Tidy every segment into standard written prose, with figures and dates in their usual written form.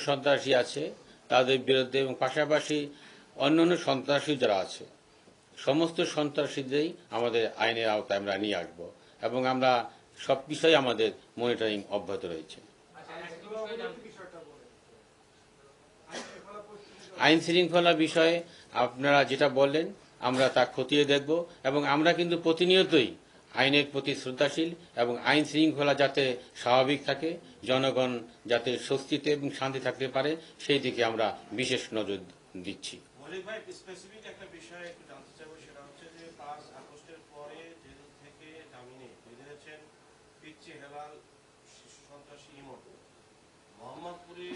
সন্ত্রাসী আছে তাদের বিরুদ্ধে এবং পাশাপাশি অন্যান্য সন্ত্রাসী যারা আছে সমস্ত সন্ত্রাসীদেরই আমাদের আইনের আওতায় আমরা নিয়ে আসব এবং আমরা সব বিষয়ে আমাদের মনিটরিং অব্যাহত রয়েছে। আইন শৃঙ্খলা বিষয়ে আপনারা যেটা বললেন আমরা তা খতিয়ে দেখব এবং আমরা কিন্তু প্রতিনিয়তই আইনের প্রতি শ্রদ্ধাশীল এবং আইন শৃঙ্খলা যাতে স্বাভাবিক থাকে, জনগণ যাতে স্বস্তিতে এবং শান্তি থাকতে পারে সেই দিকে আমরা বিশেষ নজর দিচ্ছি। একটা বিষয় একটু জানতে চাইবো, সেটা হচ্ছে যে 5 আগস্টের পরে জেল থেকে জামিনে বেরিয়েছেন পিচ্চি হেলাল, শিশু সন্ত্রাসী ইমন। মোহাম্মদপুরে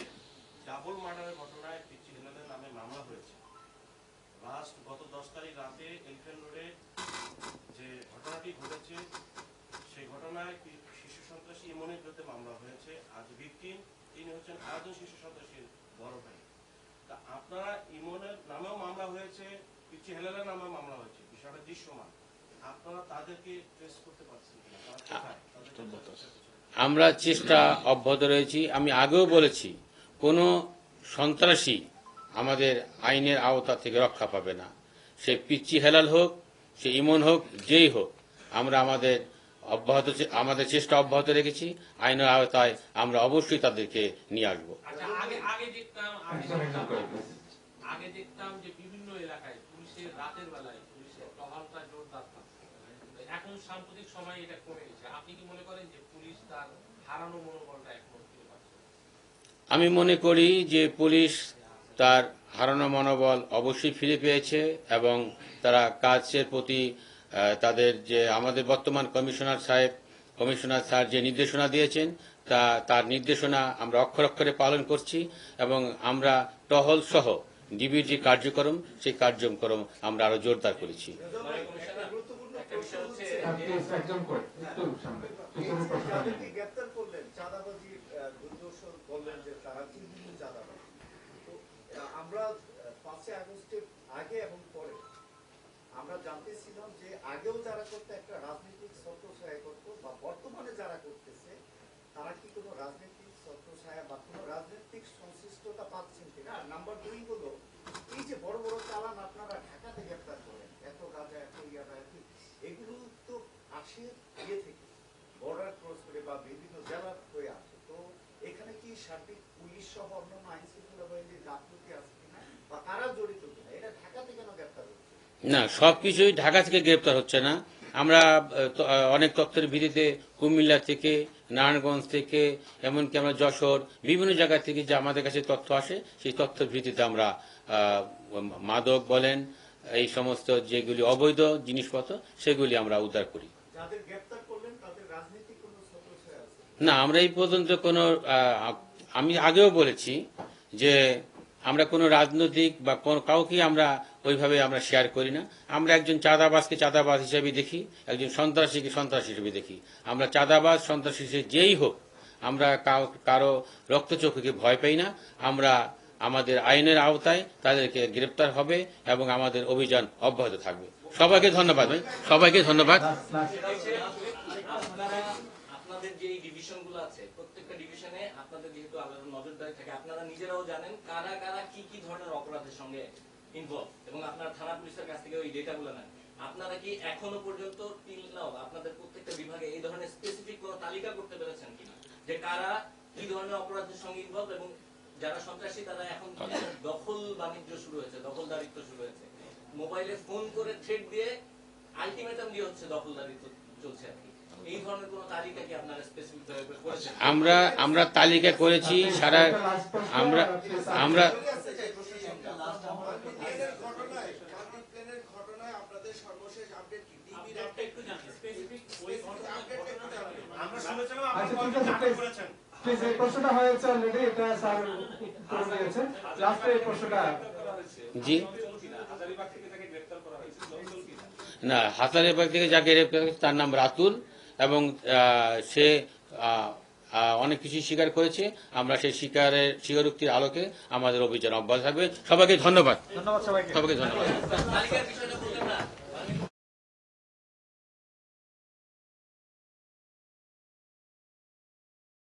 ডাবল মার্ডারের ঘটনায় পিচ্চি হেলালের নামে মামলা হয়েছে। লাস্ট গত 10 তারিখ রাতে এলিফ্যান্ট রোডে যে ঘটনাটি ঘটেছে সেই ঘটনায় শিশু সন্ত্রাসী ইমনের বিরুদ্ধে মামলা হয়েছে। আজ ভিকটিম তিনি হচ্ছেন আরেকজন শিশু সন্ত্রাসীর বড় ভাই। তা আপনারা ইমনের নামেও মামলা হয়েছে, পিচ্চি হেলালের নামেও মামলা হয়েছে, বিষয়টা দৃশ্যমান, আপনারা তাদেরকে ট্রেস করতে পারছেন কিনা? আমরা চেষ্টা অব্যাহত রয়েছি। আমি আগেও বলেছি কোনো সন্ত্রাসী আমাদের আইনের আওতা থেকে রক্ষা পাবে না, সে পিচ্চি হেলাল হোক, সে ইমন হোক, যেই হোক, আমরা আমাদের চেষ্টা অব্যাহত রেখেছি। আইনের আওতায় আমরা অবশ্যই তাদেরকে নিয়ে আসবো। আগে দেখতাম যে বিভিন্ন এলাকায় পুলিশের রাতের বেলায় পুলিশের টহলটা জোরদার থাকতো, এখন সাম্প্রতিক সময় এটা কমে গেছে। আপনি কি মনে করেন যে পুলিশ তার হারানো মনোবলটা এখন ফিরে পাচ্ছে? আমি মনে করি যে পুলিশ তার হারানো মনোবল অবশ্যই ফিরে পেয়েছে এবং তারা কাজের প্রতি তাদের যে আমাদের বর্তমান কমিশনার স্যার যে নির্দেশনা দিয়েছেন তার নির্দেশনা আমরা অক্ষরে অক্ষরে পালন করছি এবং আমরা টহল সহ ডিবির যে কার্যক্রম সেই কার্যক্রম আমরা আরো জোরদার করেছি। আমরা 5 আগস্টের আগে এবং পরে আমরা জানতেছিলাম যে আগেও যারা করতে একটা রাজনৈতিক ছত্রছায়া করতো বা বর্তমানে যারা করতেছে তারা কি কোনো রাজনৈতিক ছত্রছায়া বা কোনো রাজনৈতিক সংশ্লিষ্টতা পাচ্ছেন কিনা। নাম্বার 2 হলো এই যে বড় বড় চালান আপনারা ঢাকাতে গ্রেফতার করেন, এত গাঁজা এত ইয়াবা এগুলো তো আসে ইয়ে থেকে বর্ডার ক্রস করে বা বিভিন্ন জেলা হয়ে আসে। তো এখানে কি সার্বিক পুলিশ সহ অন্যান্য আইন শৃঙ্খলা বাহিনীর গাফলতি আছে কিনা বা কারা জড়িত কিনা, এটা ঢাকাতে কেন গ্রেফতার হচ্ছে? না, সবকিছুই ঢাকা থেকে গ্রেপ্তার হচ্ছে না। আমরা অনেক তথ্যের ভিত্তিতে কুমিল্লা থেকে, নারায়ণগঞ্জ থেকে, এমনকি আমরা যশোর বিভিন্ন জায়গা থেকে যে আমাদের কাছে তথ্য আসে সেই তথ্যের ভিত্তিতে আমরা মাদক বলেন এই সমস্ত যেগুলি অবৈধ জিনিসপত্র সেগুলি আমরা উদ্ধার করি। না, আমরা এই পর্যন্ত কোনো আমি আগেও বলেছি যে আমরা কোনো রাজনৈতিক বা কাউকে আমরা ওইভাবে আমরা শেয়ার করি না। আমরা একজন চাঁদাবাজকে চাঁদাবাজ হিসেবে দেখি, একজন সন্ত্রাসীকে সন্ত্রাসী হিসেবে দেখি। আমরা চাঁদাবাজ সন্ত্রাসী হিসেবে যেই হোক আমরা কারো রক্তচক্ষুকে ভয় পাই না। আমরা আমাদের আইনের আওতায় তাদেরকে গ্রেপ্তার হবে এবং আমাদের অভিযান অব্যাহত থাকবে। সবাইকে ধন্যবাদ ভাই, সবাইকে ধন্যবাদ। আপনাদের যে ডিভিশনগুলো আছে প্রত্যেকটা ডিভিশনে আপনাদের যেহেতু আলাদা নজরদারি থাকে, আপনারা নিজেরাও জানেন কারা কারা কি কি ধরনের অপরাধের সঙ্গে ইনভলভ এবং আপনারা থানা পুলিশের কাছ থেকে ওই ডেটাগুলো নেন। আপনারা কি এখনো পর্যন্ত টিল নাও আপনাদের প্রত্যেকটা বিভাগে এই ধরনের স্পেসিফিক কোনো তালিকা করতে পেরেছেন কিনা যে কারা কি ধরনের অপরাধের সঙ্গে ইনভলভ এবং যারা সন্ত্রাসী তারা এখন দখল বাণিজ্য শুরু হয়েছে, দখলদারিত্ব শুরু হয়েছে, মোবাইলে ফোন করে থ্রেট দিয়ে আলটিমেটাম দিয়ে হচ্ছে দখলদারিত্ব চলছে আর কি। এই ধরনের কোনো তালিকা কি আপনারা স্পেসিফিক ভাবে করেছেন? আমরা তালিকা করেছি সারা আমরা জি না, হাজারীবাগ থেকে যাকে গ্রেপ্তার করেছে তার নাম রাতুল এবং সে অনেক কিছু স্বীকার করেছে। আমরা সেই স্বীকারোক্তির আলোকে আমাদের অভিযান অব্যাহত থাকবে। সবাইকে ধন্যবাদ, সবাইকে ধন্যবাদ।